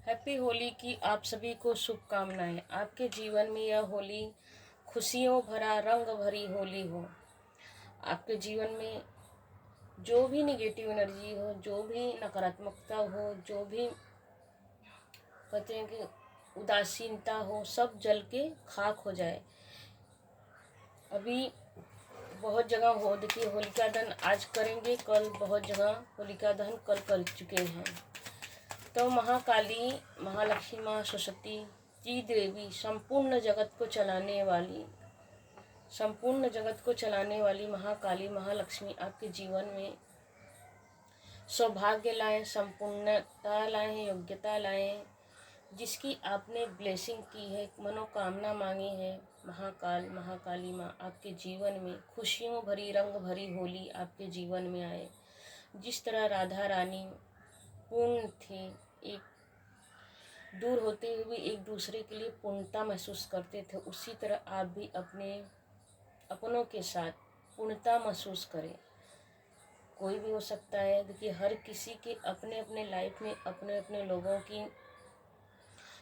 Happy Holi की आप सभी को शुभकामनाएं। आपके जीवन में यह होली खुशियों भरा रंग भरी होली हो। आपके जीवन में जो भी निगेटिव एनर्जी हो, जो भी नकारात्मकता हो, जो भी कहते हैं कि उदासीनता हो, सब जल के खाक हो जाए। अभी बहुत जगह हो, देखिए होलिका दहन आज करेंगे, कल बहुत जगह होलिका दहन कल कर चुके हैं। तो महाकाली, महालक्ष्मी, माँ सरस्वती जी देवी, संपूर्ण जगत को चलाने वाली महाकाली, महालक्ष्मी आपके जीवन में सौभाग्य लाएं, संपूर्णता लाएं, योग्यता लाएं। जिसकी आपने ब्लेसिंग की है, मनोकामना मांगी है, महाकाल, महाकाली माँ आपके जीवन में खुशियों भरी रंग भरी होली आपके जीवन में आए। जिस तरह राधा रानी पूर्ण थे, एक दूर होते हुए भी एक दूसरे के लिए पूर्णता महसूस करते थे, उसी तरह आप भी अपनों के साथ पूर्णता महसूस करें। कोई भी हो सकता है, देखिए हर किसी के अपने अपने लाइफ में अपने अपने लोगों की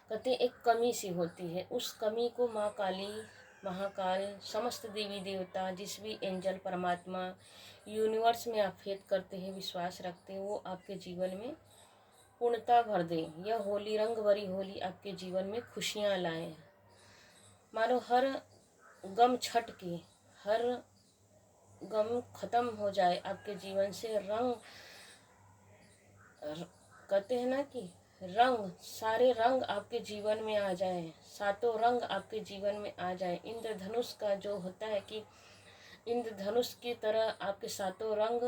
कहते एक कमी सी होती है। उस कमी को माँ काली, महाकाल, समस्त देवी देवता, जिस भी एंजल, परमात्मा, यूनिवर्स में आप फेथ करते हैं, विश्वास रखते हैं, वो आपके जीवन में पूर्णता भर दें। यह होली, रंग भरी होली आपके जीवन में खुशियाँ लाए। मानो हर गम छट के, हर गम खत्म हो जाए आपके जीवन से। रंग कहते हैं ना कि रंग, सारे रंग आपके जीवन में आ जाए, सातों रंग आपके जीवन में आ जाए। इंद्रधनुष का जो होता है कि इंद्रधनुष की तरह आपके सातों रंग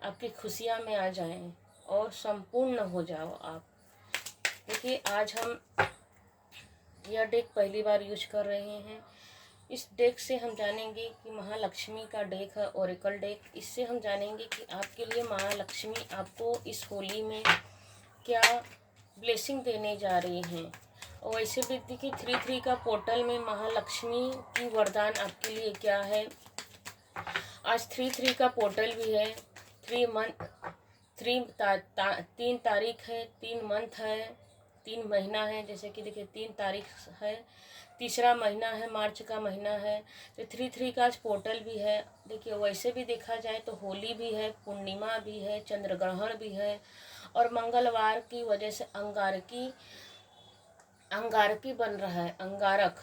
आपकी खुशियाँ में आ जाएं और संपूर्ण हो जाओ आप। देखिए आज हम यह डेक पहली बार यूज कर रहे हैं। इस डेक से हम जानेंगे कि महालक्ष्मी का डेक है, ओरेकल डेक। इससे हम जानेंगे कि आपके लिए महालक्ष्मी आपको इस होली में क्या ब्लेसिंग देने जा रही हैं। और वैसे भी देखिए 3-3 का पोर्टल में महालक्ष्मी की वरदान आपके लिए क्या है। आज 3-3 का पोर्टल भी है। 3 तारीख है, 3 मंथ है, 3 महीना है। जैसे कि देखिए 3 तारीख है, तीसरा महीना है, मार्च का महीना है। तो 3-3 का आज पोर्टल भी है। देखिए वैसे भी देखा जाए तो होली भी है, पूर्णिमा भी है, चंद्र ग्रहण भी है, और मंगलवार की वजह से अंगारकी बन रहा है, अंगारक।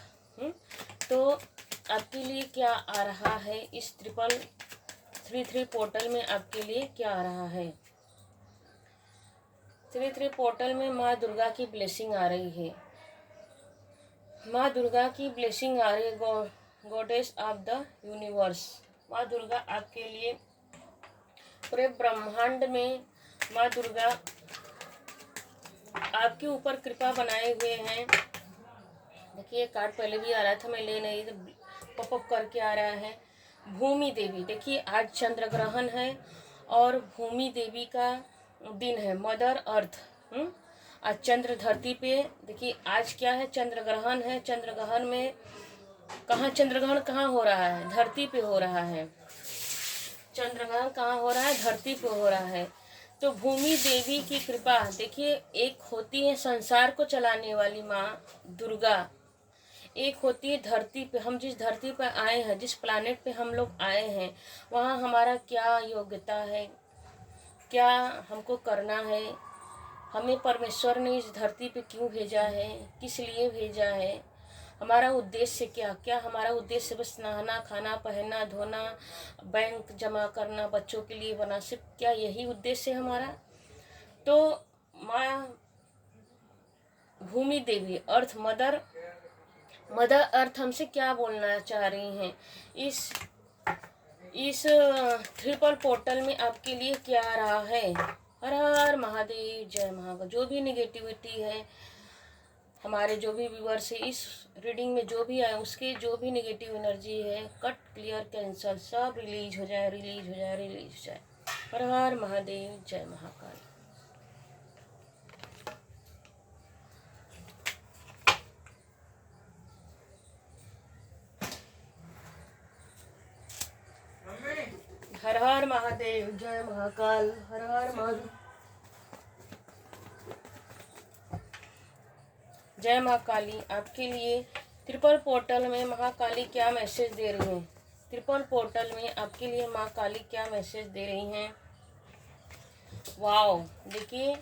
तो आपके लिए क्या आ रहा है इस 333 पोर्टल में, आपके लिए क्या आ रहा है। 333 पोर्टल में माँ दुर्गा की ब्लेसिंग आ रही है। माँ दुर्गा की ब्लेसिंग आ रही है, गॉडेस ऑफ द यूनिवर्स। माँ दुर्गा आपके लिए पूरे ब्रह्मांड में, माँ दुर्गा आपके ऊपर कृपा बनाए हुए हैं। देखिए कार्ड पहले भी आ रहा था, मैं ले नहीं, पॉपअप करके आ रहा है। भूमि देवी, देखिए आज चंद्र ग्रहण है और भूमि देवी का दिन है, मदर अर्थ। आज चंद्र धरती पे, देखिए आज क्या है, चंद्र ग्रहण है। चंद्र ग्रहण में चंद्र ग्रहण कहाँ हो रहा है, धरती पे हो रहा है। चंद्र ग्रहण कहाँ हो रहा है, धरती पे हो रहा है। तो भूमि देवी की कृपा, देखिए एक होती है संसार को चलाने वाली माँ दुर्गा, एक होती है धरती पे। हम जिस धरती पर आए हैं, जिस प्लानेट पे हम लोग आए हैं, वहाँ हमारा क्या योग्यता है, क्या हमको करना है, हमें परमेश्वर ने इस धरती पे क्यों भेजा है, किस लिए भेजा है, हमारा उद्देश्य क्या हमारा उद्देश्य बस नहाना, खाना, पहनना, धोना, बैंक जमा करना, बच्चों के लिए बना, सिर्फ क्या यही उद्देश्य है हमारा। तो माँ भूमि देवी, अर्थ मदर अर्थ हमसे क्या बोलना चाह रही हैं इस ट्रिपल पोर्टल में आपके लिए क्या आ रहा है। हर हर महादेव, जय महाकाल। जो भी निगेटिविटी है, हमारे जो भी व्यूअर्स है इस रीडिंग में जो भी आए, उसके जो भी निगेटिव एनर्जी है, कट, क्लियर, कैंसल, सब रिलीज हो जाए, रिलीज हो जाए, रिलीज हो जाए। हर हर महादेव, जय महाकाल। हर हर महादेव, जय महाकाल। हर हर महादेव। जय माँ काली। आपके लिए ट्रिपल पोर्टल में महाकाली क्या मैसेज दे रही हैं? ट्रिपल पोर्टल में आपके लिए माँ काली क्या मैसेज दे रही हैं? वाओ, देखिए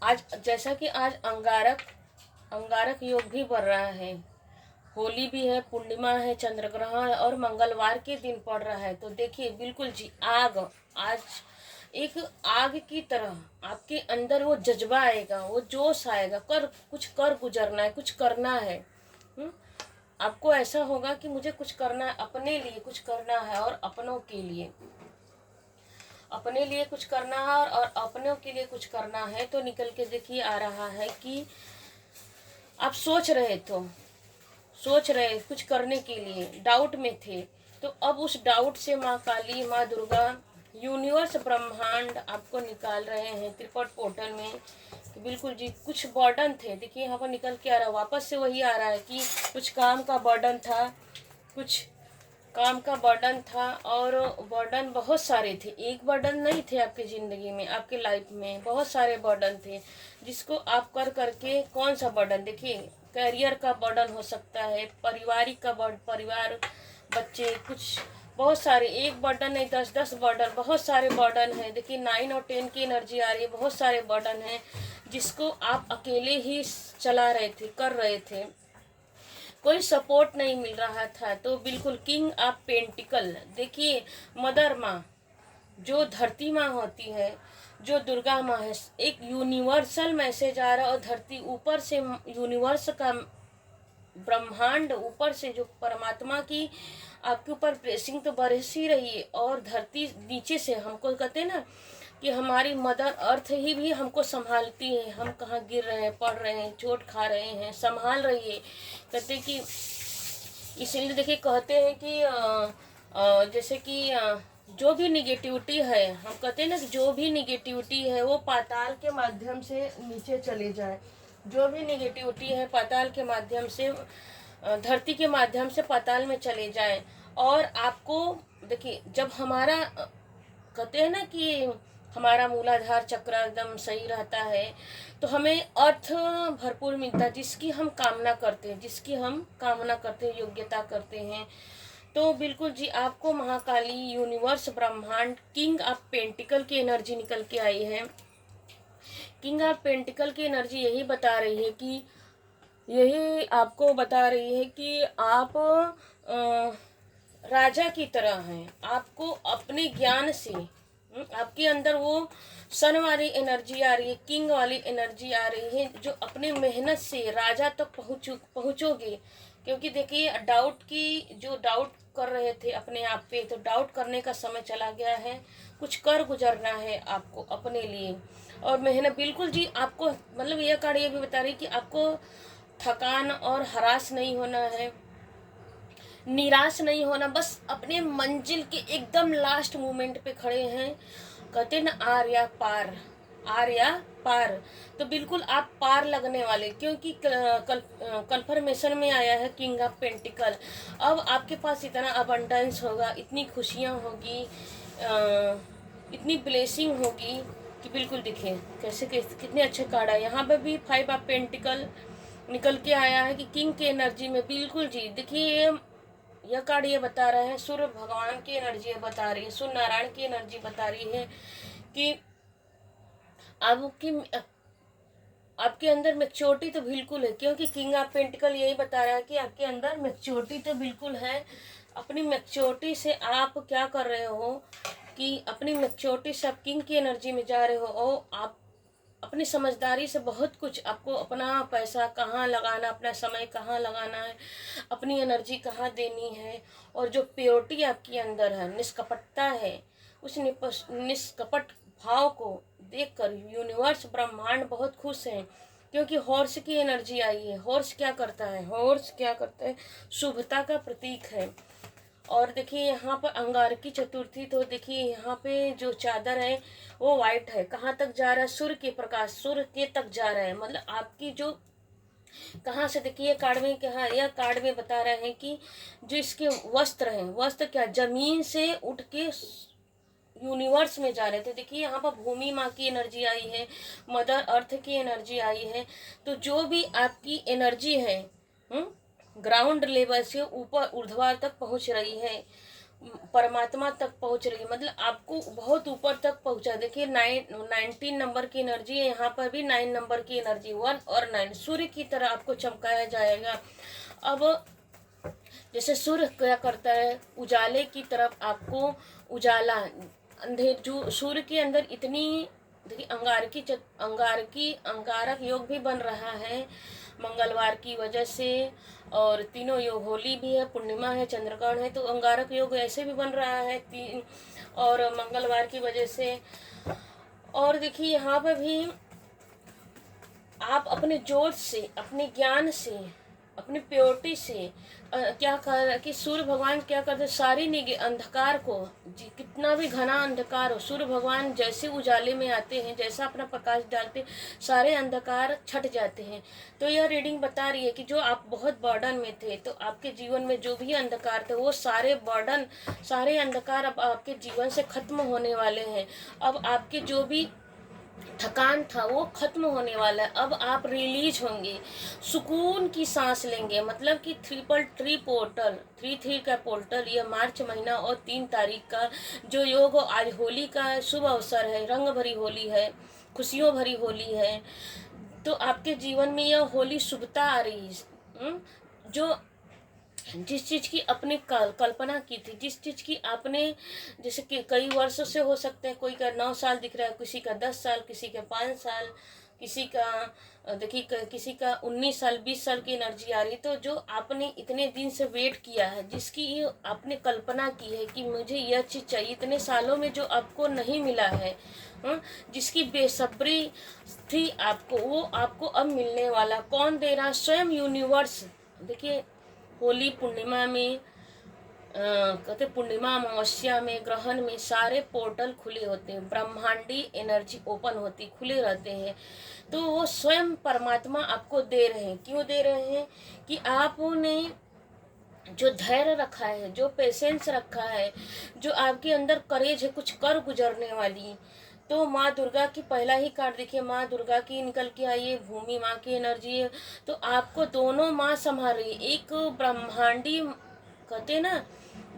आज जैसा कि आज अंगारक योग भी बढ़ रहा है, होली भी है, पूर्णिमा है, चंद्र ग्रहण है और मंगलवार के दिन पड़ रहा है। तो देखिए बिल्कुल जी आज एक आग की तरह आपके अंदर वो जज्बा आएगा, वो जोश आएगा, कुछ कर गुजरना है, कुछ करना है। आपको ऐसा होगा कि मुझे कुछ करना है, अपने लिए कुछ करना है और अपनों के लिए, अपने लिए कुछ करना है और अपनों के लिए कुछ करना है। तो निकल के देखिए आ रहा है कि आप सोच रहे कुछ करने के लिए, डाउट में थे, तो अब उस डाउट से माँ काली, माँ दुर्गा, यूनिवर्स, ब्रह्मांड आपको निकाल रहे हैं त्रिपट पोर्टल में। तो बिल्कुल जी कुछ बर्डन थे, देखिए यहाँ पर निकल के आ रहा है, वापस से वही आ रहा है कि कुछ काम का बर्डन था, कुछ काम का बर्डन था और बर्डन बहुत सारे थे। एक बर्डन नहीं थे आपकी ज़िंदगी में, आपके लाइफ में बहुत सारे बर्डन थे जिसको आप कर करके, कौन सा बर्डन, देखिए करियर का बर्डन हो सकता है, पारिवारिक का परिवार, बच्चे, कुछ बहुत सारे, एक बर्डन नहीं 10-10 बर्डन, बहुत सारे बर्डन है। देखिए 9 और 10 की एनर्जी आ रही है, बहुत सारे बर्डन हैं जिसको आप अकेले ही चला रहे थे, कर रहे थे, कोई सपोर्ट नहीं मिल रहा था। तो बिल्कुल किंग ऑफ पेंटिकल, देखिए मदर माँ, जो धरती माँ होती है, जो दुर्गा माँ है, एक यूनिवर्सल मैसेज आ रहा है और धरती ऊपर से, यूनिवर्स का ब्रह्मांड ऊपर से जो परमात्मा की आपके ऊपर प्रेसिंग तो बरस ही रही है और धरती नीचे से, हमको कहते हैं ना कि हमारी मदर अर्थ ही भी हमको संभालती है, हम कहाँ गिर रहे हैं, पड़ रहे हैं, चोट खा रहे हैं, संभाल रही है। कहते कि इसीलिए देखिए कहते हैं कि जैसे कि जो भी निगेटिविटी है, हम कहते हैं ना कि जो भी निगेटिविटी है वो पाताल के माध्यम से नीचे चले जाए, जो भी निगेटिविटी है पाताल के माध्यम से, धरती के माध्यम से पाताल में चले जाए। और आपको देखिए जब हमारा कहते हैं ना कि हमारा मूलाधार चक्र एकदम सही रहता है तो हमें अर्थ भरपूर मिलता है, जिसकी हम कामना करते हैं, योग्यता करते हैं। तो बिल्कुल जी आपको महाकाली, यूनिवर्स, ब्रह्मांड, किंग ऑफ पेंटिकल की एनर्जी निकल के आई है। किंग ऑफ पेंटिकल की एनर्जी यही बता रही है कि, यही आपको बता रही है कि आप राजा की तरह हैं। आपको अपने ज्ञान से, आपके अंदर वो सन वाली एनर्जी आ रही है, किंग वाली एनर्जी आ रही है, जो अपने मेहनत से राजा तक पहुँचोगे। क्योंकि देखिए जो डाउट कर रहे थे अपने आप पे, तो डाउट करने का समय चला गया है, कुछ कर गुजरना है आपको अपने लिए और मेहनत। बिल्कुल जी आपको मतलब यह कार्ड ये भी बता रही कि आपको थकान और हरास नहीं होना है, निराश नहीं होना, बस अपने मंजिल के एकदम लास्ट मोमेंट पे खड़े हैं। कहते न आर्या पार, तो बिल्कुल आप पार लगने वाले, क्योंकि कन्फर्मेशन में आया है किंग ऑफ पेंटिकल। अब आपके पास इतना अबंडेंस होगा, इतनी खुशियाँ होगी, इतनी ब्लेसिंग होगी कि बिल्कुल दिखे कैसे कितने अच्छे कार्ड आए। यहाँ पे भी 5 ऑफ पेंटिकल निकल के आया है कि किंग की एनर्जी में। बिल्कुल जी देखिए यह कार्ड ये बता रहा है, सूर्य भगवान की एनर्जी बता रही है, सूर्य नारायण की एनर्जी बता रही है कि आपके अंदर मैच्योरिटी तो बिल्कुल है, क्योंकि किंग ऑफ पेंटिकल यही बता रहा है कि आपके अंदर मैच्योरिटी तो बिल्कुल है। अपनी मैच्योरिटी से आप क्या कर रहे हो कि अपनी मैच्योरिटी से आप किंग की एनर्जी में जा रहे हो और आप अपनी समझदारी से बहुत कुछ, आपको अपना पैसा कहाँ लगाना, अपना समय कहाँ लगाना है, अपनी एनर्जी कहाँ देनी है, और जो प्योरिटी आपके अंदर है, निष्कपटता है, उस निष्कपट भाव को देखकर यूनिवर्स, ब्रह्मांड बहुत खुश हैं। क्योंकि हॉर्स की एनर्जी आई है। हॉर्स क्या करता है, शुभता का प्रतीक है। और देखिए यहाँ पर अंगारकी चतुर्थी, तो देखिए यहाँ पे जो चादर है वो वाइट है, कहाँ तक जा रहा है, सूर्य के प्रकाश, सूर्य के तक जा रहा है। मतलब आपकी जो कहाँ से, देखिए कार्ड में क्या है, यह कार्ड में बता रहे हैं कि जो इसके वस्त्र हैं, वस्त्र क्या, जमीन से उठ के यूनिवर्स में जा रहे थे। देखिए यहाँ पर भूमि माँ की एनर्जी आई है, मदर अर्थ की एनर्जी आई है। तो जो भी आपकी एनर्जी है ग्राउंड लेवल से ऊपर ऊर्ध्वाधर तक पहुँच रही है, परमात्मा तक पहुंच रही है, मतलब आपको बहुत ऊपर तक पहुंचा। देखिए 19 नंबर की एनर्जी है, यहाँ पर भी 9 नंबर की एनर्जी, 1 और 9 सूर्य की तरह आपको चमकाया जाएगा। अब जैसे सूर्य क्या करता है, उजाले की तरफ आपको उजाला, अंधेर जो सूर्य के अंदर इतनी, देखिए अंगारक योग भी बन रहा है मंगलवार की वजह से, और तीनों योग, होली भी है, पूर्णिमा है, चंद्रग्रहण है, तो अंगारक योग ऐसे भी बन रहा है और मंगलवार की वजह से। और देखिए यहाँ पर भी आप अपने जोश से, अपने ज्ञान से, अपनी प्योरिटी से क्या कर कि सूर्य भगवान क्या करते, सारी अंधकार को, कितना भी घना अंधकार हो, सूर्य भगवान जैसे उजाले में आते हैं, जैसा अपना प्रकाश डालते, सारे अंधकार छट जाते हैं। तो यह रीडिंग बता रही है कि जो आप बहुत बर्डन में थे, तो आपके जीवन में जो भी अंधकार थे, वो सारे बर्डन, सारे अंधकार अब आपके जीवन से खत्म होने वाले हैं। अब आपके जो भी थकान था वो खत्म होने वाला है। अब आप रिलीज होंगे, सुकून की सांस लेंगे। मतलब कि 333 का पोर्टल, यह मार्च महीना और 3 तारीख का जो योग, आज होली का शुभ अवसर है, रंग भरी होली है, खुशियों भरी होली है। तो आपके जीवन में यह होली शुभता आ रही है। जो जिस चीज़ की अपने कल्पना की थी, जिस चीज़ की आपने, जैसे कि कई वर्षों से हो सकते हैं, कोई का 9 साल दिख रहा है, किसी का 10 साल, किसी का 5 साल, किसी का देखिए किसी का 19 साल 20 साल की एनर्जी आ रही। तो जो आपने इतने दिन से वेट किया है, जिसकी आपने कल्पना की है कि मुझे यह चीज़ चाहिए, इतने सालों में जो आपको नहीं मिला है, जिसकी बेसब्री थी आपको, वो आपको अब मिलने वाला। कौन दे रहा? स्वयं यूनिवर्स। देखिए होली पूर्णिमा में कहते पूर्णिमा अमावस्या में, ग्रहण में सारे पोर्टल खुले होते हैं, ब्रह्मांडी एनर्जी ओपन होती, खुले रहते हैं। तो वो स्वयं परमात्मा आपको दे रहे हैं। क्यों दे रहे हैं? कि आपने जो धैर्य रखा है, जो पेशेंस रखा है, जो आपके अंदर करेज है कुछ कर गुजरने वाली। तो माँ दुर्गा की पहला ही कार्ड देखिए, माँ दुर्गा की निकल के आई है, भूमि माँ की एनर्जी है। तो आपको दोनों माँ संभाल रही है। एक ब्रह्मांडी, कहते हैं ना,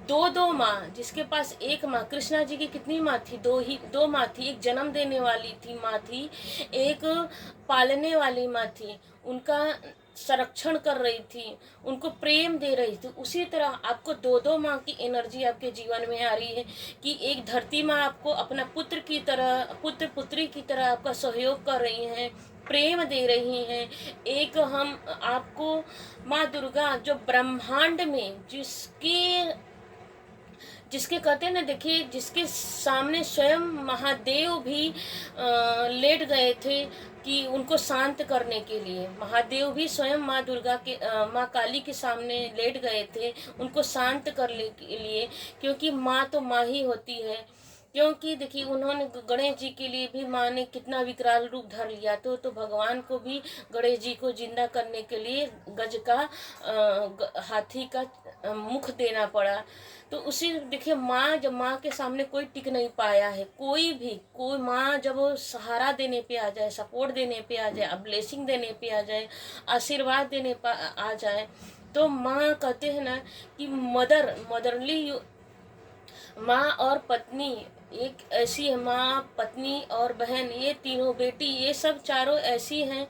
दो माँ, जिसके पास एक माँ, कृष्णा जी की कितनी माँ थी? दो माँ थी। एक जन्म देने वाली थी माँ थी, एक पालने वाली माँ थी, उनका संरक्षण कर रही थी, उनको प्रेम दे रही थी। उसी तरह आपको दो माँ की एनर्जी आपके जीवन में आ रही है कि एक धरती माँ आपको अपना पुत्र की तरह, पुत्र पुत्री की तरह आपका सहयोग कर रही हैं, प्रेम दे रही हैं। एक हम आपको माँ दुर्गा जो ब्रह्मांड में जिसके कहते हैं ना, देखिए जिसके सामने स्वयं महादेव भी लेट गए थे कि उनको शांत करने के लिए, महादेव भी स्वयं माँ दुर्गा के माँ काली के सामने लेट गए थे उनको शांत करने के लिए। क्योंकि माँ तो माँ ही होती है। क्योंकि देखिए उन्होंने गणेश जी के लिए भी माँ ने कितना विकराल रूप धर लिया। तो भगवान को भी गणेश जी को जिंदा करने के लिए गज का हाथी का मुख देना पड़ा। तो उसी देखिए माँ, जब माँ के सामने कोई टिक नहीं पाया है, कोई माँ जब सहारा देने पे आ जाए, सपोर्ट देने पे आ जाए, ब्लेसिंग देने पे आ जाए, आशीर्वाद देने पे आ जाए, तो माँ कहते हैं ना कि मदरली माँ और पत्नी एक ऐसी है, माँ पत्नी और बहन, ये तीनों बेटी, ये सब चारों ऐसी हैं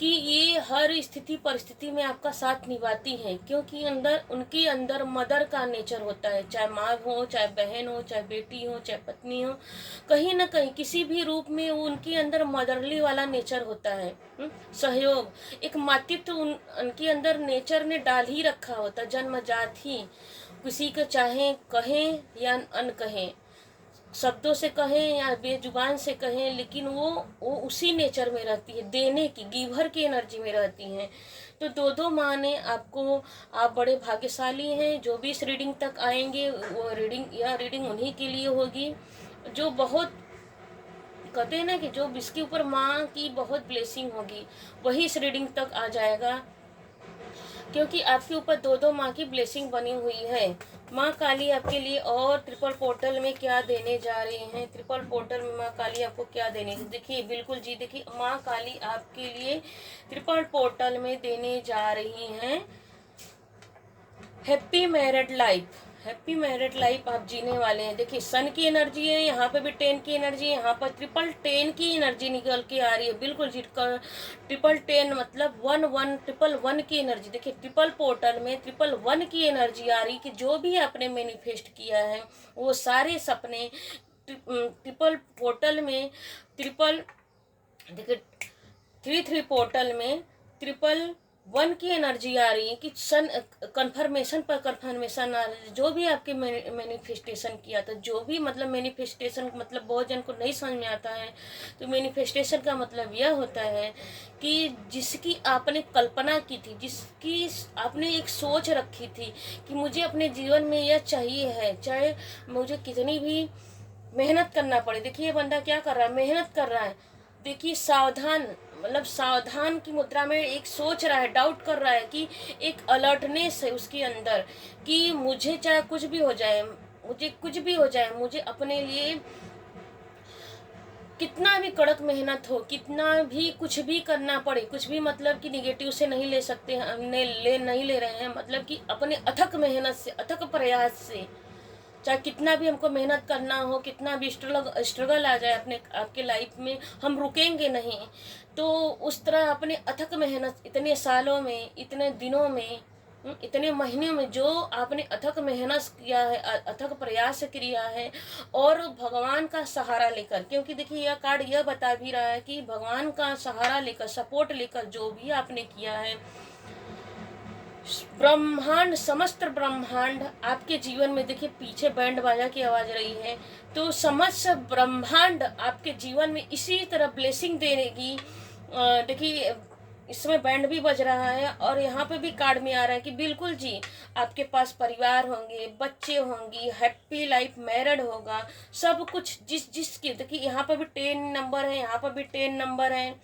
कि ये हर स्थिति परिस्थिति में आपका साथ निभाती हैं। क्योंकि उनके अंदर मदर का नेचर होता है, चाहे माँ हो, चाहे बहन हो, चाहे बेटी हो, चाहे पत्नी हो, कहीं ना कहीं किसी भी रूप में उनके अंदर मदरली वाला नेचर होता है। सहयोग, एक मातृत्व उनके अंदर नेचर ने डाल ही रखा होता, जन्मजात ही। किसी को चाहे कहें या अन कहें, शब्दों से कहें या बेजुबान से कहें, लेकिन वो उसी नेचर में रहती है, देने की, गिवर की एनर्जी में रहती हैं। तो दो माँ ने आपको, आप बड़े भाग्यशाली हैं। जो भी इस रीडिंग तक आएंगे, वो रीडिंग उन्हीं के लिए होगी जो बहुत, कहते हैं ना कि जो जिसके ऊपर माँ की बहुत ब्लेसिंग होगी, वही इस रीडिंग तक आ जाएगा। क्योंकि आपके ऊपर दो दो माँ की ब्लेसिंग बनी हुई है। माँ काली आपके लिए और ट्रिपल पोर्टल में क्या देने जा रही हैं, ट्रिपल पोर्टल में माँ काली आपको क्या देने, देखिए बिल्कुल जी, देखिए माँ काली आपके लिए ट्रिपल पोर्टल में देने जा रही हैं happy married life. Happy married life आप जीने वाले हैं। देखिए सन की एनर्जी है, यहाँ पे भी 10 की एनर्जी है, यहाँ पर ट्रिपल 10 की एनर्जी निकल के आ रही है। बिल्कुल जी, ट्रिपल 10 मतलब 1 1 ट्रिपल 1 की एनर्जी। देखिए ट्रिपल पोर्टल में ट्रिपल 1 की एनर्जी आ रही कि जो भी आपने मैनिफेस्ट किया है वो सारे सपने ट्रिपल पोर्टल में ट्रिपल, देखिए 3 3 पोर्टल में ट्रिपल 1 की एनर्जी आ रही है कि सन कन्फर्मेशन पर कन्फर्मेशन आ रही है। जो भी आपके मैनिफेस्टेशन किया था, जो भी मतलब मैनिफेस्टेशन मतलब बहुत जन को नहीं समझ में आता है, तो मैनिफेस्टेशन का मतलब यह होता है कि जिसकी आपने कल्पना की थी, जिसकी आपने एक सोच रखी थी कि मुझे अपने जीवन में यह चाहिए है, चाहे मुझे कितनी भी मेहनत करना पड़े। देखिए ये बंदा क्या कर रहा है, मेहनत कर रहा है। देखिए सावधान मतलब सावधान की मुद्रा में एक सोच रहा है, डाउट कर रहा है कि एक अलर्टनेस है उसके अंदर कि मुझे चाहे कुछ भी हो जाए, मुझे कुछ भी हो जाए, मुझे अपने लिए कितना भी कड़क मेहनत हो, कितना भी कुछ भी करना पड़े, कुछ भी मतलब कि निगेटिव से नहीं ले सकते, हमने नहीं ले रहे हैं, मतलब कि अपने अथक मेहनत से, अथक प्रयास से, चाहे कितना भी हमको मेहनत करना हो, कितना भी स्ट्रगल आ जाए अपने आपके लाइफ में, हम रुकेंगे नहीं। तो उस तरह अपने अथक मेहनत इतने सालों में, इतने दिनों में, इतने महीने में जो आपने अथक मेहनत किया है, अथक प्रयास किया है, और भगवान का सहारा लेकर, क्योंकि देखिए यह कार्ड यह बता भी रहा है कि भगवान का सहारा लेकर, सपोर्ट लेकर जो भी आपने किया है, ब्रह्मांड, समस्त ब्रह्मांड आपके जीवन में, देखिए पीछे बैंड बाजा की आवाज रही है, तो समस्त ब्रह्मांड आपके जीवन में इसी तरह ब्लेसिंग देगी। देखिए इसमें बैंड भी बज रहा है और यहाँ पे भी कार्ड में आ रहा है कि बिल्कुल जी आपके पास परिवार होंगे, बच्चे होंगी, हैप्पी लाइफ मैरिड होगा, सब कुछ जिस जिसकी, देखिए यहाँ पर भी 10 नंबर है, यहाँ पर भी 10 नंबर है,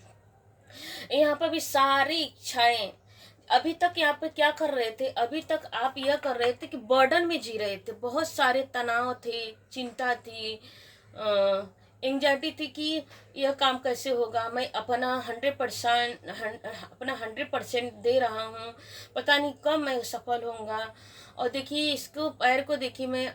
यहाँ पर भी सारी इच्छाएं। अभी तक यहाँ पे क्या कर रहे थे, अभी तक आप यह कर रहे थे कि बर्डन में जी रहे थे, बहुत सारे तनाव थे, चिंता थी, एंग्जाइटी थी कि यह काम कैसे होगा, मैं अपना 100% दे रहा हूँ, पता नहीं कब मैं सफल होऊंगा। और देखिए इसको पैर को देखिए, मैं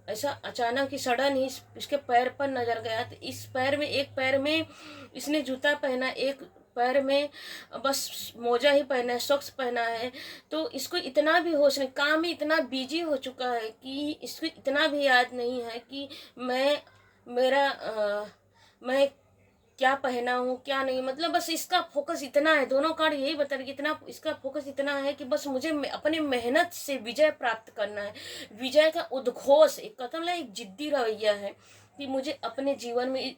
ऐसा अचानक ही सडन ही इसके पैर पर नजर गया, तो इस पैर में, एक पैर में इसने जूता पहना, एक पैर में बस मोजा ही पहना है, सॉक्स पहना है। तो इसको इतना भी होश नहीं, काम में इतना बिजी हो चुका है कि इसको इतना भी याद नहीं है कि मैं मैं क्या पहना हूँ क्या नहीं, मतलब बस इसका फोकस इतना है। दोनों कार्ड यही बता रहे, इतना इसका फोकस इतना है कि बस मुझे अपने मेहनत से विजय प्राप्त करना है। विजय का उद्घोष, एक कदम एक जिद्दी रवैया है कि मुझे अपने जीवन में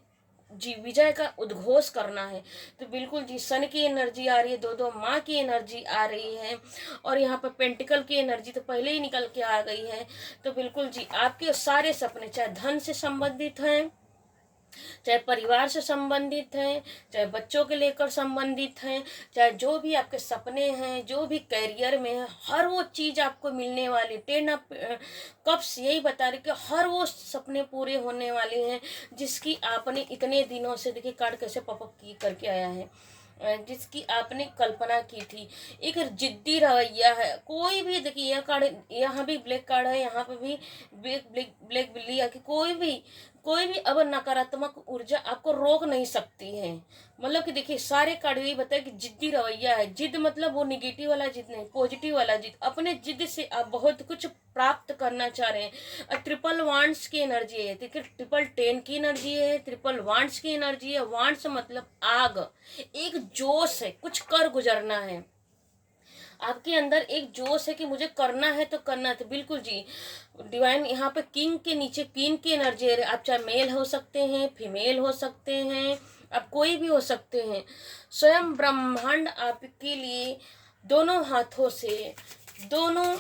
जी विजय का उद्घोष करना है। तो बिल्कुल जी सन की एनर्जी आ रही है, दो दो माँ की एनर्जी आ रही है, और यहाँ पर पेंटिकल की एनर्जी तो पहले ही निकल के आ गई है। तो बिल्कुल जी आपके सारे सपने, चाहे धन से संबंधित हैं, चाहे परिवार से संबंधित हैं, चाहे बच्चों के लेकर संबंधित हैं, चाहे जो भी आपके सपने हैं, जो भी करियर में है, हर वो चीज़ आपको मिलने वाली। 10 ऑफ कप्स यही बता रहे कि हर वो सपने पूरे होने वाले हैं जिसकी आपने इतने दिनों से, देखिए कार्ड कैसे पॉपअप की करके आया है, जिसकी आपने कल्पना की थी। एक जिद्दी रवैया है, कोई भी, देखिए यह कार्ड, यहाँ भी ब्लैक कार्ड है, यहाँ पे भी ब्लैक बिल्ली है कि कोई भी अब नकारात्मक ऊर्जा आपको रोक नहीं सकती है। मतलब कि देखिए सारे कार्ड यही बताए कि जिद्दी रवैया है। जिद मतलब वो निगेटिव वाला जिद नहीं, पॉजिटिव वाला जिद। अपने जिद से आप बहुत कुछ प्राप्त करना चाह रहे हैं। ट्रिपल वांड्स की एनर्जी है, देखिए ट्रिपल 10 की एनर्जी है, ट्रिपल वांड्स की एनर्जी है। वांड्स मतलब आग, एक जोश है, कुछ कर गुजरना है। आपके अंदर एक जोश है कि मुझे करना है तो करना है। तो बिल्कुल जी डिवाइन यहाँ पे किंग के नीचे क्वीन की एनर्जी है। आप चाहे मेल हो सकते हैं, फीमेल हो सकते हैं, आप कोई भी हो सकते हैं। स्वयं ब्रह्मांड आपके लिए दोनों हाथों से, दोनों,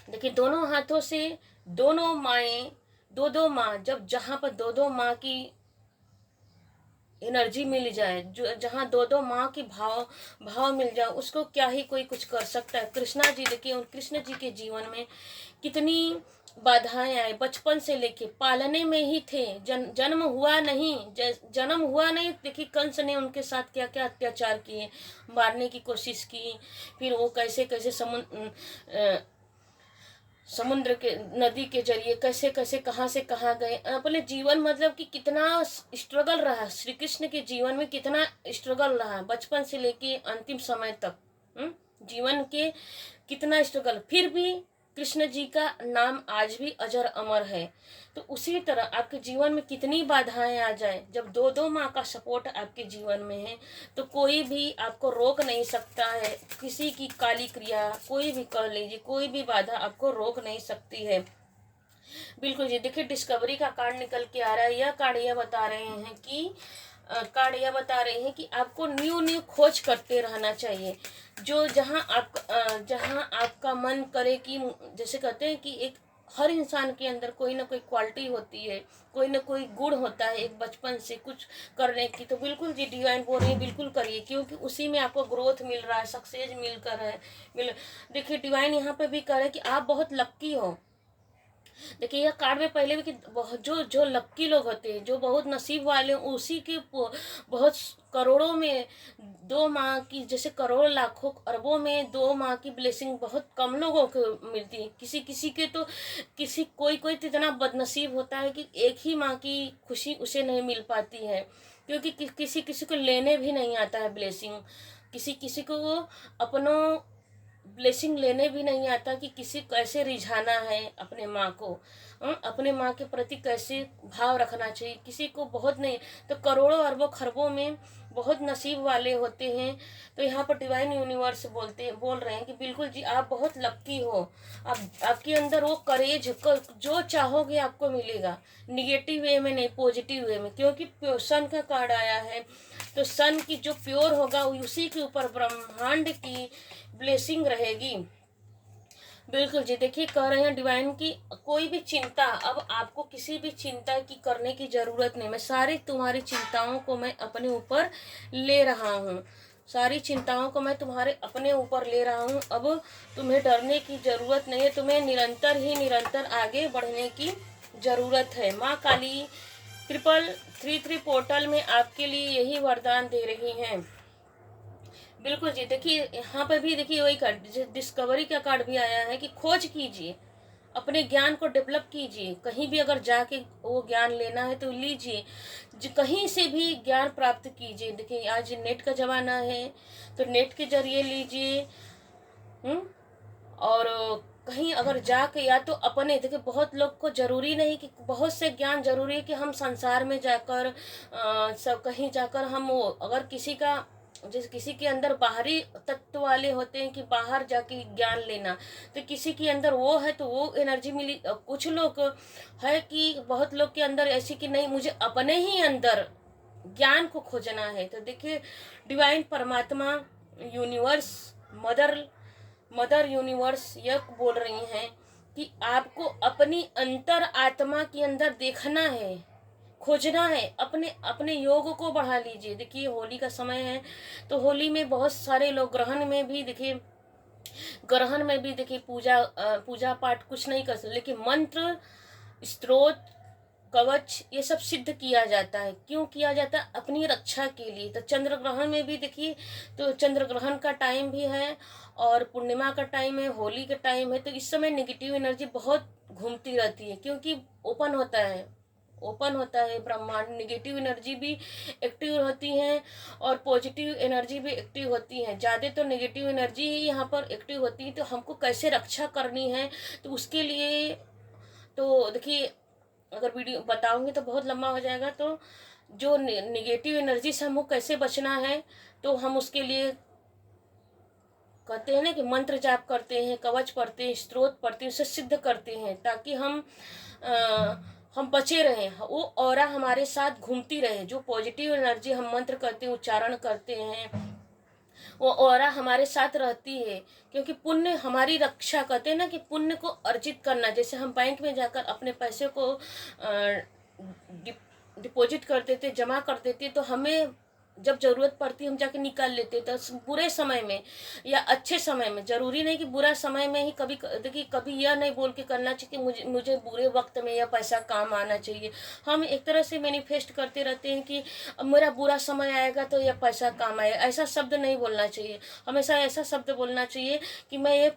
देखिए दोनों हाथों से दोनों माएँ, दो दो माँ, जब जहाँ पर दो दो माँ की एनर्जी मिल जाए, जो जहाँ दो दो माँ की भाव भाव मिल जाए, उसको क्या ही कोई कुछ कर सकता है। कृष्णा जी देखिए, उन कृष्ण जी के जीवन में कितनी बाधाएं आए, बचपन से लेके पालने में ही थे, जन्म हुआ नहीं, जन्म हुआ नहीं, देखिए कंस ने उनके साथ क्या क्या अत्याचार किए, मारने की कोशिश की, फिर वो कैसे कैसे समुद्र के नदी के जरिए कैसे कैसे कहाँ से कहाँ गए, अपने जीवन मतलब कि कितना स्ट्रगल रहा श्री कृष्ण के जीवन में, कितना स्ट्रगल रहा बचपन से लेके अंतिम समय तक। जीवन के कितना स्ट्रगल, फिर भी कृष्ण जी का नाम आज भी अजर अमर है। तो उसी तरह आपके जीवन में कितनी बाधाएं आ जाए, जब दो दो माँ का सपोर्ट आपके जीवन में है, तो कोई भी आपको रोक नहीं सकता है। किसी की काली क्रिया कोई भी कर लीजिए, कोई भी बाधा आपको रोक नहीं सकती है। बिल्कुल जी, देखिए डिस्कवरी का कार्ड निकल के आ रहा है। यह कार्ड यह बता रहे हैं कि आपको न्यू न्यू खोज करते रहना चाहिए। जो जहाँ आपका मन करे कि, जैसे कहते हैं कि एक हर इंसान के अंदर कोई ना कोई क्वालिटी होती है, कोई ना कोई गुण होता है एक बचपन से कुछ करने की। तो बिल्कुल जी डिवाइन बोल रही है, बिल्कुल करिए, क्योंकि उसी में आपको ग्रोथ मिल रहा है, सक्सेस देखिए डिवाइन यहाँ पे भी कह रहे हैं कि आप बहुत लक्की हो। देखिए यह कार्ड में पहले भी कि बहुत जो जो लक्की लोग होते हैं, जो बहुत नसीब वाले हैं, उसी के बहुत करोड़ों में दो माँ की, जैसे करोड़ लाखों अरबों में दो माँ की ब्लेसिंग बहुत कम लोगों को मिलती है। किसी किसी के तो कोई कोई तो इतना बदनसीब होता है कि एक ही माँ की खुशी उसे नहीं मिल पाती है, क्योंकि किसी किसी को लेने भी नहीं आता है ब्लेसिंग, किसी किसी को अपनों ब्लेसिंग लेने भी नहीं आता कि किसी कैसे रिझाना है अपने माँ को, अपने माँ के प्रति कैसे भाव रखना चाहिए, किसी को बहुत नहीं, तो करोड़ों अरबों खरबों में बहुत नसीब वाले होते हैं। तो यहाँ पर डिवाइन यूनिवर्स बोल रहे हैं कि बिल्कुल जी आप बहुत लक्की हो। आपके अंदर वो करेज, जो चाहोगे आपको मिलेगा, निगेटिव वे में नहीं, पॉजिटिव वे में, क्योंकि सन का कार्ड आया है। तो सन की जो प्योर होगा उसी के ऊपर ब्रह्मांड की ब्लेसिंग रहेगी। बिल्कुल जी, देखिए कह रहे हैं डिवाइन की कोई भी चिंता, अब आपको किसी भी चिंता की करने की जरूरत नहीं। मैं सारी तुम्हारी चिंताओं को मैं अपने ऊपर ले रहा हूँ, सारी चिंताओं को मैं तुम्हारे अपने ऊपर ले रहा हूँ। अब तुम्हें डरने की जरूरत नहीं है, तुम्हें निरंतर आगे बढ़ने की जरूरत है। माँ काली 3333 पोर्टल में आपके लिए यही वरदान दे रही हैं। बिल्कुल जी, देखिए यहाँ पे भी देखिए वही कार्ड, डिस्कवरी का कार्ड भी आया है कि खोज कीजिए, अपने ज्ञान को डेवलप कीजिए। कहीं भी अगर जाके वो ज्ञान लेना है तो लीजिए, कहीं से भी ज्ञान प्राप्त कीजिए। देखिए आज नेट का जमाना है, तो नेट के जरिए लीजिए। और कहीं अगर जाके, या तो अपने, देखिए बहुत लोग को जरूरी नहीं कि, बहुत से ज्ञान जरूरी है कि हम संसार में जाकर सब कहीं जाकर हम वो, अगर किसी का, जैसे किसी के अंदर बाहरी तत्व वाले होते हैं कि बाहर जाके ज्ञान लेना, तो किसी के अंदर वो है तो वो एनर्जी मिली। कुछ लोग है कि बहुत लोग के अंदर ऐसी कि नहीं, मुझे अपने ही अंदर ज्ञान को खोजना है। तो देखिए डिवाइन परमात्मा यूनिवर्स, मदर यूनिवर्स यह बोल रही हैं कि आपको अपनी अंतर आत्मा के अंदर देखना है, खोजना है, अपने अपने योग को बढ़ा लीजिए। देखिए होली का समय है, तो होली में बहुत सारे लोग ग्रहण में भी देखिए पूजा पाठ कुछ नहीं कर सकते, लेकिन मंत्र, स्त्रोत, कवच ये सब सिद्ध किया जाता है। क्यों किया जाता है? अपनी रक्षा के लिए। तो चंद्र ग्रहण में भी देखिए, तो चंद्र ग्रहण का टाइम भी है और पूर्णिमा का टाइम है, होली का टाइम है, तो इस समय नेगेटिव एनर्जी बहुत घूमती रहती है, क्योंकि ओपन होता है ब्रह्मांड। नेगेटिव एनर्जी भी एक्टिव होती हैं और पॉजिटिव एनर्जी भी एक्टिव होती हैं। ज़्यादा तो नेगेटिव एनर्जी ही यहाँ पर एक्टिव होती है। तो हमको कैसे रक्षा करनी है, तो उसके लिए तो देखिए, अगर वीडियो बताऊंगी तो बहुत लंबा हो जाएगा। तो जो नेगेटिव एनर्जी से हमको कैसे बचना है, तो हम उसके लिए कहते हैं ना कि मंत्र जाप करते हैं, कवच पढ़ते हैं, स्त्रोत पढ़ते हैं, उसे सिद्ध करते हैं, ताकि हम बचे रहें, वो ऑरा हमारे साथ घूमती रहे। जो पॉजिटिव एनर्जी हम मंत्र करते हैं, उच्चारण करते हैं, वो ऑरा हमारे साथ रहती है। क्योंकि पुण्य हमारी रक्षा, कहते हैं ना कि पुण्य को अर्जित करना, जैसे हम बैंक में जाकर अपने पैसे को डिपॉजिट कर देते, जमा कर देते, तो हमें जब ज़रूरत पड़ती हम जाके निकाल लेते। तो बुरे समय में या अच्छे समय में, ज़रूरी नहीं कि बुरा समय में ही, कभी देखिए कभी यह नहीं बोल के करना चाहिए कि मुझे मुझे बुरे वक्त में यह पैसा काम आना चाहिए। हम एक तरह से मैनिफेस्ट करते रहते हैं कि मेरा बुरा समय आएगा तो यह पैसा काम आएगा, ऐसा शब्द नहीं बोलना चाहिए। हमेशा ऐसा शब्द बोलना चाहिए कि मैं ये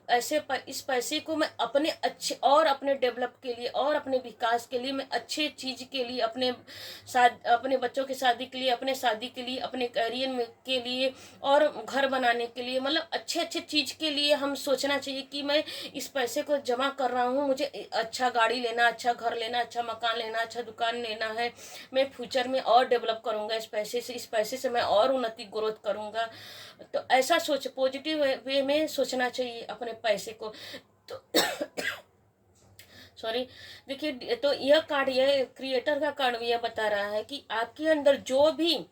इस पैसे को मैं अपने अच्छे और अपने डेवलप के लिए और अपने विकास के लिए, मैं अच्छे चीज़ के लिए, अपने बच्चों की शादी के लिए, अपने शादी के लिए, अपने करियर में के लिए और घर बनाने के लिए, मतलब अच्छे अच्छे चीज़ के लिए हम सोचना चाहिए कि मैं इस पैसे को जमा कर रहा हूँ, मुझे अच्छा गाड़ी लेना, अच्छा घर लेना, अच्छा मकान लेना, अच्छा दुकान लेना है, मैं फ्यूचर में और डेवलप करूँगा इस पैसे से मैं और उन्नति ग्रोथ करूँगा। तो ऐसा सोच, पॉजिटिव वे में सोचना चाहिए अपने पैसे को। तो सॉरी, देखिए, तो यह कार्ड, यह क्रिएटर का कार्ड यह बता रहा है कि आपके अंदर जो भी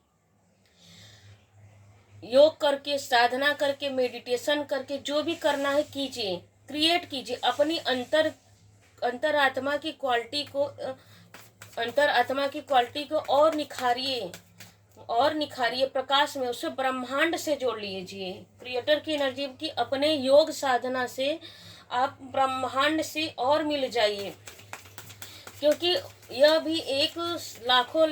योग करके, साधना करके, मेडिटेशन करके जो भी करना है कीजिए, क्रिएट कीजिए, अपनी अंतरात्मा की क्वालिटी को, और निखारिए प्रकाश में, उसे ब्रह्मांड से जोड़ लीजिए। क्रिएटर की एनर्जी की अपने योग साधना से आप ब्रह्मांड से और मिल जाइए, क्योंकि यह भी एक लाखों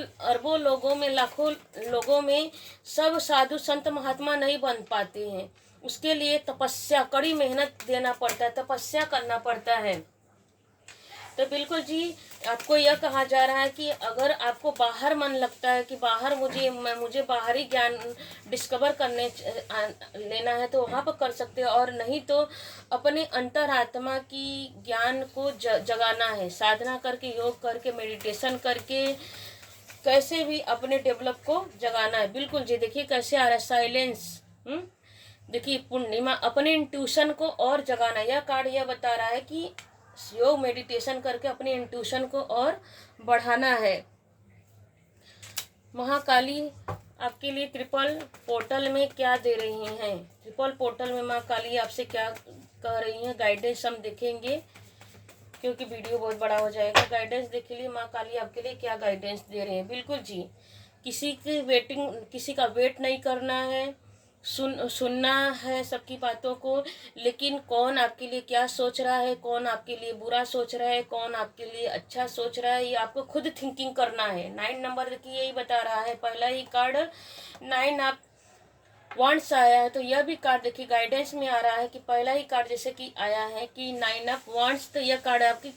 लोगों में सब साधु संत महात्मा नहीं बन पाते हैं। उसके लिए तपस्या, कड़ी मेहनत देना पड़ता है, तपस्या करना पड़ता है। तो बिल्कुल जी, आपको यह कहा जा रहा है कि अगर आपको बाहर मन लगता है कि बाहर मुझे बाहरी ज्ञान डिस्कवर लेना है तो वहाँ पर कर सकते हो, और नहीं तो अपने अंतरात्मा की ज्ञान को जगाना है, साधना करके, योग करके, मेडिटेशन करके, कैसे भी अपने डेवलप को जगाना है। बिल्कुल जी, देखिए कैसे आ रहा है साइलेंस। देखिए पूर्णिमा, अपने इंट्यूशन को और जगाना। यह कार्ड यह बता रहा है कि योग मेडिटेशन करके अपने इंट्यूशन को और बढ़ाना है। महाकाली आपके लिए ट्रिपल पोर्टल में क्या दे रही हैं? ट्रिपल पोर्टल में माँ काली आपसे क्या कह रही हैं? गाइडेंस हम देखेंगे, क्योंकि वीडियो बहुत बड़ा हो जाएगा। गाइडेंस देख लिए माँ काली आपके लिए क्या गाइडेंस दे रहे हैं। बिल्कुल जी, किसी का वेट नहीं करना है, सुनना है सबकी बातों को, लेकिन कौन आपके लिए क्या सोच रहा है, कौन आपके लिए बुरा सोच रहा है, कौन आपके लिए अच्छा सोच रहा है, ये आपको खुद थिंकिंग करना है। 9 नंबर देखिए यही बता रहा है, पहला ही कार्ड 9 आप वॉन्ट्स आया है। तो यह भी कार्ड देखिए गाइडेंस में आ रहा है कि पहला ही कार्ड जैसे कि आया है कि 9 ऑफ वॉन्ट्स, तो यह कार्ड है आपकी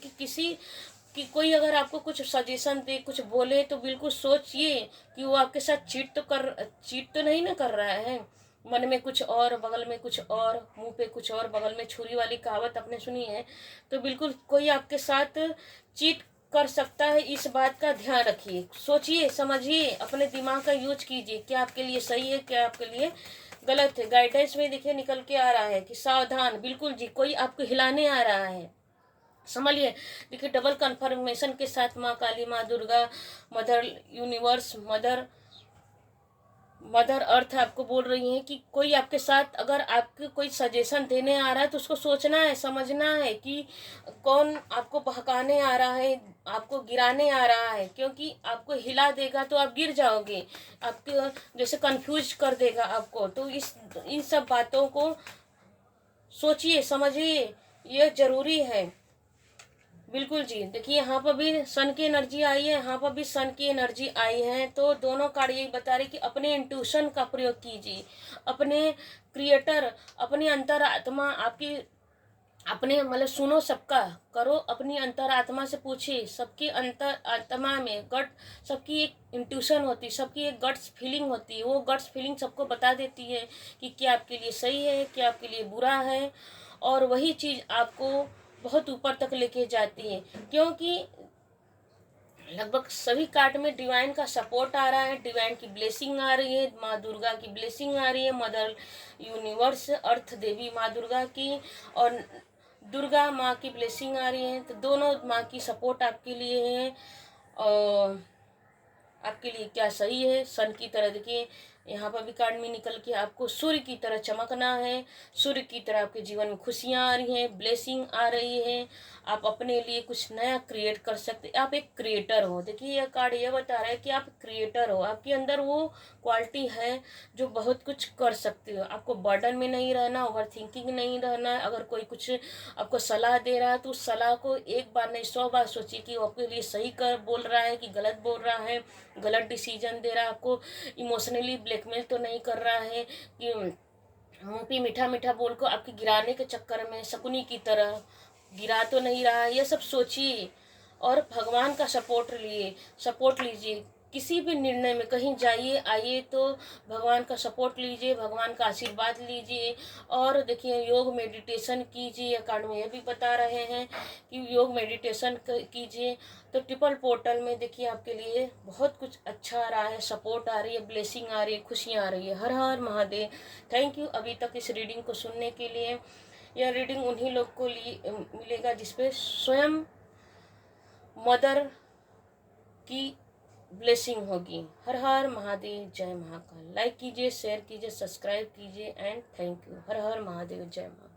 कि कोई अगर आपको कुछ सजेशन दे, कुछ बोले, तो बिल्कुल सोचिए कि वो आपके साथ चीट तो नहीं ना कर रहा है। मन में कुछ और, बगल में कुछ और, मुंह पे कुछ और, बगल में छुरी वाली कहावत आपने सुनी है। तो बिल्कुल कोई आपके साथ चीट कर सकता है, इस बात का ध्यान रखिए, सोचिए, समझिए, अपने दिमाग का यूज कीजिए, क्या आपके लिए सही है, क्या आपके लिए गलत है। गाइडेंस में देखिए निकल के आ रहा है कि सावधान। बिल्कुल जी, कोई आपको हिलाने आ रहा है, संभलिए। देखिए डबल कंफर्मेशन के साथ माँ काली, माँ Durga, mother universe, mother earth आपको बोल रही हैं कि कोई आपके साथ अगर आपको कोई सजेशन देने आ रहा है तो उसको सोचना है, समझना है कि कौन आपको बहकाने आ रहा है, आपको गिराने आ रहा है, क्योंकि आपको हिला देगा तो आप गिर जाओगे, आपको जैसे कंफ्यूज कर देगा आपको। तो इन सब बातों को सोचिए, समझिए, ये जरूरी है। बिल्कुल जी, देखिए यहाँ पर भी सन की एनर्जी आई है, यहाँ पर भी सन की एनर्जी आई है। तो दोनों कार्ड यही बता रही कि अपने इंट्यूशन का प्रयोग कीजिए, अपने क्रिएटर, अपनी अंतरात्मा आपकी, अपने मतलब सुनो, सबका करो, अपनी अंतरात्मा से पूछिए। सबकी अंतरात्मा में सबकी एक इंट्यूशन होती है, सबकी एक गट्स फीलिंग होती है। वो गट्स फीलिंग सबको बता देती है कि क्या आपके लिए सही है, क्या आपके लिए बुरा है, और वही चीज़ आपको बहुत ऊपर तक लेके जाती है, क्योंकि लगभग सभी कार्ड में डिवाइन का सपोर्ट आ रहा है, डिवाइन की ब्लेसिंग आ रही है, माँ दुर्गा की ब्लेसिंग आ रही है, मदर यूनिवर्स अर्थ देवी माँ दुर्गा की, और दुर्गा माँ की ब्लेसिंग आ रही है। तो दोनों माँ की सपोर्ट आपके लिए है, और आपके लिए क्या सही है। सन की तरह देखिए यहाँ पर भी कार्ड में निकल के आपको सूर्य की तरह चमकना है, सूर्य की तरह आपके जीवन में खुशियाँ आ रही हैं, ब्लेसिंग आ रही है, आप अपने लिए कुछ नया क्रिएट कर सकते, आप एक क्रिएटर हो। देखिए यह कार्ड ये बता रहा है कि आप क्रिएटर हो, आपके अंदर वो क्वालिटी है जो बहुत कुछ कर सकते हो। आपको बर्डन में नहीं रहना, ओवर थिंकिंग नहीं रहना। अगर कोई कुछ आपको सलाह दे रहा है तो उस सलाह को एक बार नहीं 100 बार सोचिए कि वो आपके लिए सही कर बोल रहा है कि गलत बोल रहा है, गलत डिसीजन दे रहा है, आपको इमोशनली ब्लैकमेल तो नहीं कर रहा है कि मुंह पे मीठा मीठा बोल को आपके गिराने के चक्कर में शकुनी की तरह गिरा तो नहीं रहा है। ये सब सोचिए और भगवान का सपोर्ट लीजिए। किसी भी निर्णय में कहीं जाइए आइए तो भगवान का सपोर्ट लीजिए, भगवान का आशीर्वाद लीजिए। और देखिए योग मेडिटेशन कीजिए, कार्ड में ये भी बता रहे हैं कि योग मेडिटेशन कीजिए। तो ट्रिपल पोर्टल में देखिए आपके लिए बहुत कुछ अच्छा आ रहा है, सपोर्ट आ रही है, ब्लेसिंग आ रही है, खुशियाँ आ रही है। हर हर महादेव। थैंक यू अभी तक इस रीडिंग को सुनने के लिए। यह रीडिंग उन्हीं लोग को मिलेगा जिसपे स्वयं मदर की ब्लेसिंग होगी। हर हर महादेव, जय महाकाल। लाइक कीजिए, शेयर कीजिए, सब्सक्राइब कीजिए एंड थैंक यू। हर हर महादेव, जय महाकाल।